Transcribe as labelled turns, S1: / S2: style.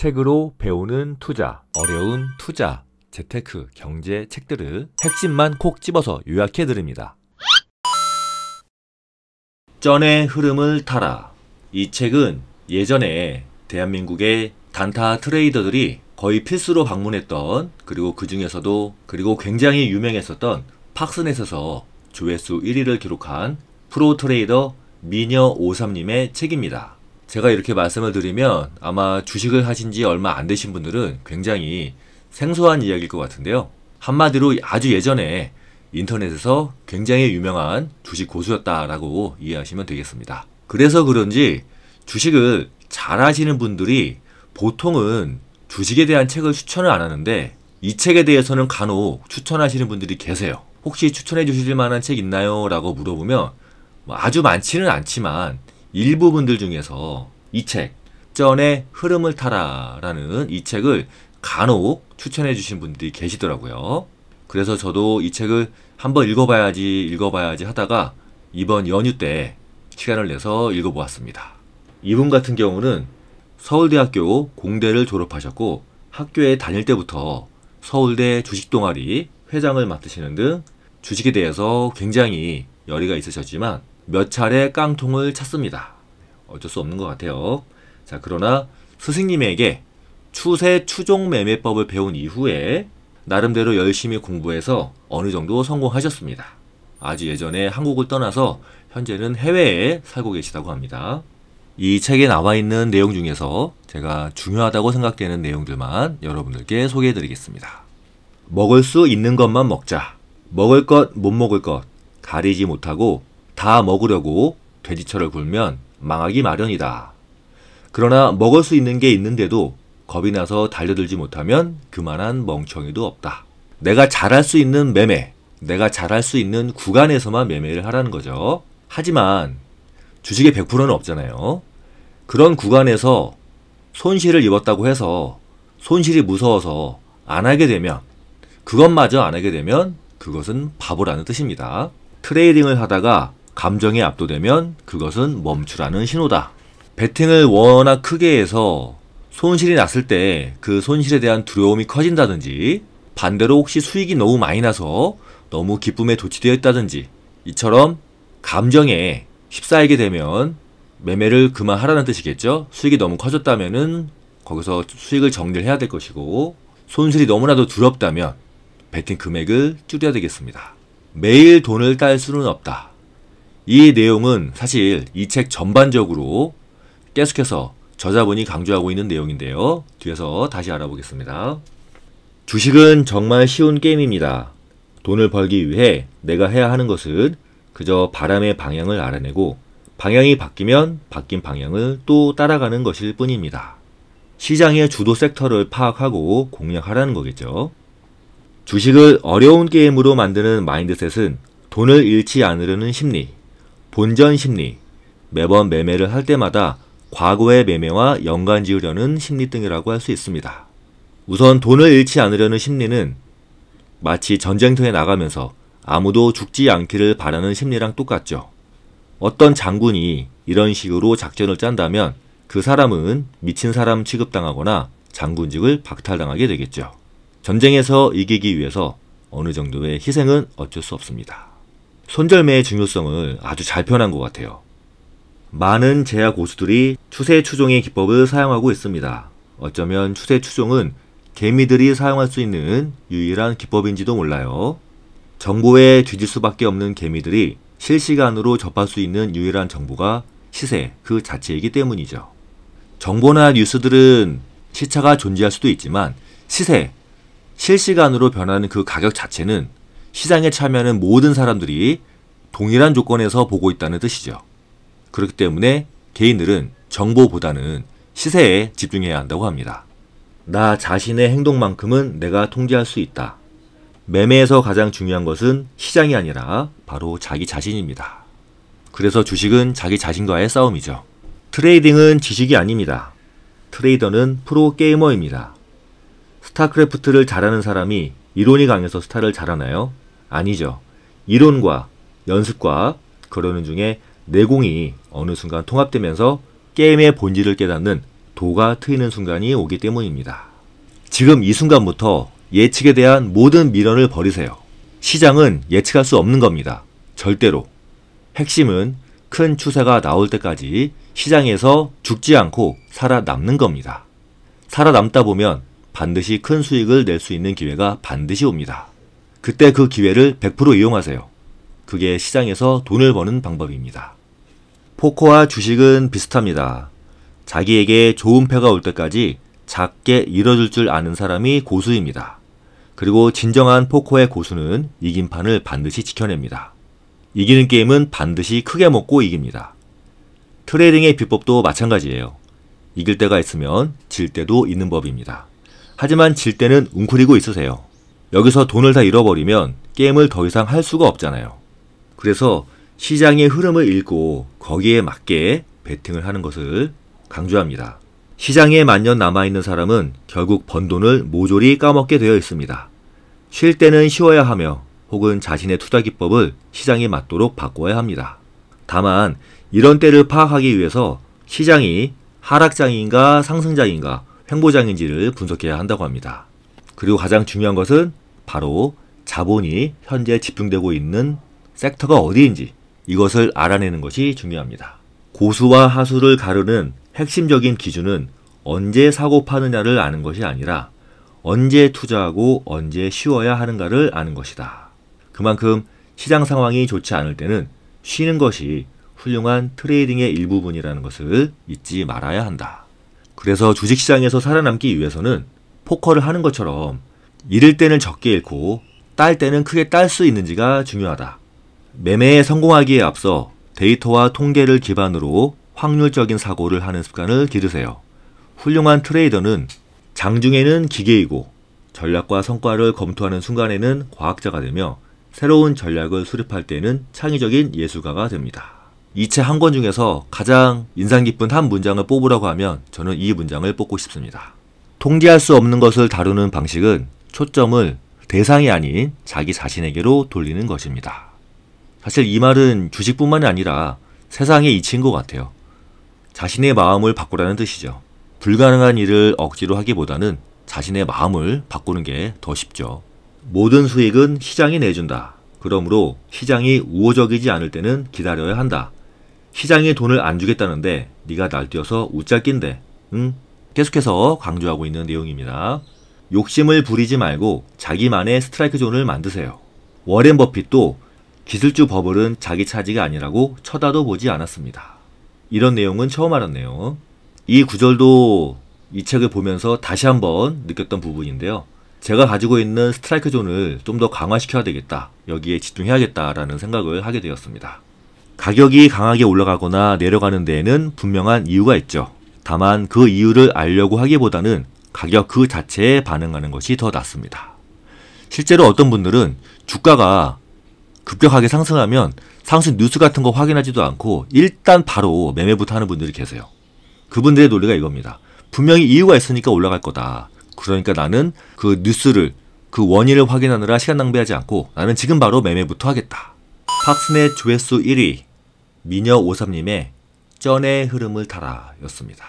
S1: 책으로 배우는 투자, 어려운 투자, 재테크, 경제 책들을 핵심만 콕 집어서 요약해 드립니다. 쩐의 흐름을 타라. 이 책은 예전에 대한민국의 단타 트레이더들이 거의 필수로 방문했던, 그리고 그 중에서도 굉장히 유명했었던 팍스넷에서 조회수 1위를 기록한 프로 트레이더 미녀53님의 책입니다. 제가 이렇게 말씀을 드리면 아마 주식을 하신 지 얼마 안 되신 분들은 굉장히 생소한 이야기일 것 같은데요. 한마디로 아주 예전에 인터넷에서 굉장히 유명한 주식 고수였다라고 이해하시면 되겠습니다. 그래서 그런지 주식을 잘 하시는 분들이 보통은 주식에 대한 책을 추천을 안 하는데, 이 책에 대해서는 간혹 추천하시는 분들이 계세요. 혹시 추천해 주실 만한 책 있나요? 라고 물어보면 아주 많지는 않지만 일부 분들 중에서 이 책, 쩐의 흐름을 타라 라는 이 책을 간혹 추천해 주신 분들이 계시더라고요. 그래서 저도 이 책을 한번 읽어봐야지 하다가 이번 연휴 때 시간을 내서 읽어보았습니다. 이분 같은 경우는 서울대학교 공대를 졸업하셨고, 학교에 다닐 때부터 서울대 주식동아리 회장을 맡으시는 등 주식에 대해서 굉장히 열의가 있으셨지만 몇 차례 깡통을 찼습니다. 어쩔 수 없는 것 같아요. 자, 그러나 스승님에게 추세 추종 매매법을 배운 이후에 나름대로 열심히 공부해서 어느 정도 성공하셨습니다. 아주 예전에 한국을 떠나서 현재는 해외에 살고 계시다고 합니다. 이 책에 나와 있는 내용 중에서 제가 중요하다고 생각되는 내용들만 여러분들께 소개해 드리겠습니다. 먹을 수 있는 것만 먹자. 먹을 것, 못 먹을 것 가리지 못하고 다 먹으려고 돼지철을 굴면 망하기 마련이다. 그러나 먹을 수 있는 게 있는데도 겁이 나서 달려들지 못하면 그만한 멍청이도 없다. 내가 잘할 수 있는 매매, 내가 잘할 수 있는 구간에서만 매매를 하라는 거죠. 하지만 주식의 100%는 없잖아요. 그런 구간에서 손실을 입었다고 해서 손실이 무서워서 안 하게 되면, 그것마저 안 하게 되면 그것은 바보라는 뜻입니다. 트레이딩을 하다가 감정에 압도되면 그것은 멈추라는 신호다. 베팅을 워낙 크게 해서 손실이 났을 때 그 손실에 대한 두려움이 커진다든지, 반대로 혹시 수익이 너무 많이 나서 너무 기쁨에 도취되어 있다든지, 이처럼 감정에 휩싸이게 되면 매매를 그만하라는 뜻이겠죠. 수익이 너무 커졌다면은 거기서 수익을 정리를 해야 될 것이고, 손실이 너무나도 두렵다면 베팅 금액을 줄여야 되겠습니다. 매일 돈을 딸 수는 없다. 이 내용은 사실 이 책 전반적으로 계속해서 저자분이 강조하고 있는 내용인데요. 뒤에서 다시 알아보겠습니다. 주식은 정말 쉬운 게임입니다. 돈을 벌기 위해 내가 해야 하는 것은 그저 바람의 방향을 알아내고, 방향이 바뀌면 바뀐 방향을 또 따라가는 것일 뿐입니다. 시장의 주도 섹터를 파악하고 공략하라는 거겠죠. 주식을 어려운 게임으로 만드는 마인드셋은 돈을 잃지 않으려는 심리, 본전 심리, 매번 매매를 할 때마다 과거의 매매와 연관 지으려는 심리 등이라고 할 수 있습니다. 우선 돈을 잃지 않으려는 심리는 마치 전쟁터에 나가면서 아무도 죽지 않기를 바라는 심리랑 똑같죠. 어떤 장군이 이런 식으로 작전을 짠다면 그 사람은 미친 사람 취급당하거나 장군직을 박탈당하게 되겠죠. 전쟁에서 이기기 위해서 어느 정도의 희생은 어쩔 수 없습니다. 손절매의 중요성을 아주 잘 표현한 것 같아요. 많은 제야 고수들이 추세 추종의 기법을 사용하고 있습니다. 어쩌면 추세 추종은 개미들이 사용할 수 있는 유일한 기법인지도 몰라요. 정보에 뒤질 수밖에 없는 개미들이 실시간으로 접할 수 있는 유일한 정보가 시세 그 자체이기 때문이죠. 정보나 뉴스들은 시차가 존재할 수도 있지만 시세, 실시간으로 변하는 그 가격 자체는 시장에 참여하는 모든 사람들이 동일한 조건에서 보고 있다는 뜻이죠. 그렇기 때문에 개인들은 정보보다는 시세에 집중해야 한다고 합니다. 나 자신의 행동만큼은 내가 통제할 수 있다. 매매에서 가장 중요한 것은 시장이 아니라 바로 자기 자신입니다. 그래서 주식은 자기 자신과의 싸움이죠. 트레이딩은 지식이 아닙니다. 트레이더는 프로 게이머입니다. 스타크래프트를 잘하는 사람이 이론이 강해서 스타를 잘하나요? 아니죠. 이론과 연습과 그러는 중에 내공이 어느 순간 통합되면서 게임의 본질을 깨닫는 도가 트이는 순간이 오기 때문입니다. 지금 이 순간부터 예측에 대한 모든 미련을 버리세요. 시장은 예측할 수 없는 겁니다. 절대로. 핵심은 큰 추세가 나올 때까지 시장에서 죽지 않고 살아남는 겁니다. 살아남다 보면 반드시 큰 수익을 낼 수 있는 기회가 반드시 옵니다. 그때 그 기회를 100% 이용하세요. 그게 시장에서 돈을 버는 방법입니다. 포커와 주식은 비슷합니다. 자기에게 좋은 패가 올 때까지 작게 잃어줄 줄 아는 사람이 고수입니다. 그리고 진정한 포커의 고수는 이긴 판을 반드시 지켜냅니다. 이기는 게임은 반드시 크게 먹고 이깁니다. 트레이딩의 비법도 마찬가지예요. 이길 때가 있으면 질 때도 있는 법입니다. 하지만 질 때는 웅크리고 있으세요. 여기서 돈을 다 잃어버리면 게임을 더 이상 할 수가 없잖아요. 그래서 시장의 흐름을 읽고 거기에 맞게 베팅을 하는 것을 강조합니다. 시장에 만년 남아있는 사람은 결국 번 돈을 모조리 까먹게 되어 있습니다. 쉴 때는 쉬어야 하며 혹은 자신의 투자 기법을 시장에 맞도록 바꿔야 합니다. 다만 이런 때를 파악하기 위해서 시장이 하락장인가 상승장인가 횡보장인지를 분석해야 한다고 합니다. 그리고 가장 중요한 것은 바로 자본이 현재 집중되고 있는 섹터가 어디인지 이것을 알아내는 것이 중요합니다. 고수와 하수를 가르는 핵심적인 기준은 언제 사고 파느냐를 아는 것이 아니라 언제 투자하고 언제 쉬어야 하는가를 아는 것이다. 그만큼 시장 상황이 좋지 않을 때는 쉬는 것이 훌륭한 트레이딩의 일부분이라는 것을 잊지 말아야 한다. 그래서 주식시장에서 살아남기 위해서는 포커를 하는 것처럼 잃을 때는 적게 잃고 딸 때는 크게 딸 수 있는지가 중요하다. 매매에 성공하기에 앞서 데이터와 통계를 기반으로 확률적인 사고를 하는 습관을 기르세요. 훌륭한 트레이더는 장중에는 기계이고 전략과 성과를 검토하는 순간에는 과학자가 되며 새로운 전략을 수립할 때는 창의적인 예술가가 됩니다. 이 책 한 권 중에서 가장 인상 깊은 한 문장을 뽑으라고 하면 저는 이 문장을 뽑고 싶습니다. 통제할 수 없는 것을 다루는 방식은 초점을 대상이 아닌 자기 자신에게로 돌리는 것입니다. 사실 이 말은 주식뿐만이 아니라 세상의 이치인 것 같아요. 자신의 마음을 바꾸라는 뜻이죠. 불가능한 일을 억지로 하기보다는 자신의 마음을 바꾸는 게 더 쉽죠. 모든 수익은 시장이 내준다. 그러므로 시장이 우호적이지 않을 때는 기다려야 한다. 시장이 돈을 안 주겠다는데 네가 날뛰어서 웃잘 낀데 응? 계속해서 강조하고 있는 내용입니다. 욕심을 부리지 말고 자기만의 스트라이크 존을 만드세요. 워렌 버핏도 기술주 버블은 자기 차지가 아니라고 쳐다도 보지 않았습니다. 이런 내용은 처음 알았네요. 이 구절도 이 책을 보면서 다시 한번 느꼈던 부분인데요. 제가 가지고 있는 스트라이크 존을 좀 더 강화시켜야 되겠다. 여기에 집중해야겠다라는 생각을 하게 되었습니다. 가격이 강하게 올라가거나 내려가는 데에는 분명한 이유가 있죠. 다만 그 이유를 알려고 하기보다는 가격 그 자체에 반응하는 것이 더 낫습니다. 실제로 어떤 분들은 주가가 급격하게 상승하면 상승 뉴스 같은 거 확인하지도 않고 일단 바로 매매부터 하는 분들이 계세요. 그분들의 논리가 이겁니다. 분명히 이유가 있으니까 올라갈 거다. 그러니까 나는 그 뉴스를 그 원인을 확인하느라 시간 낭비하지 않고 나는 지금 바로 매매부터 하겠다. 팍스넷 조회수 1위 미녀53님의 쩐의 흐름을 타라 였습니다.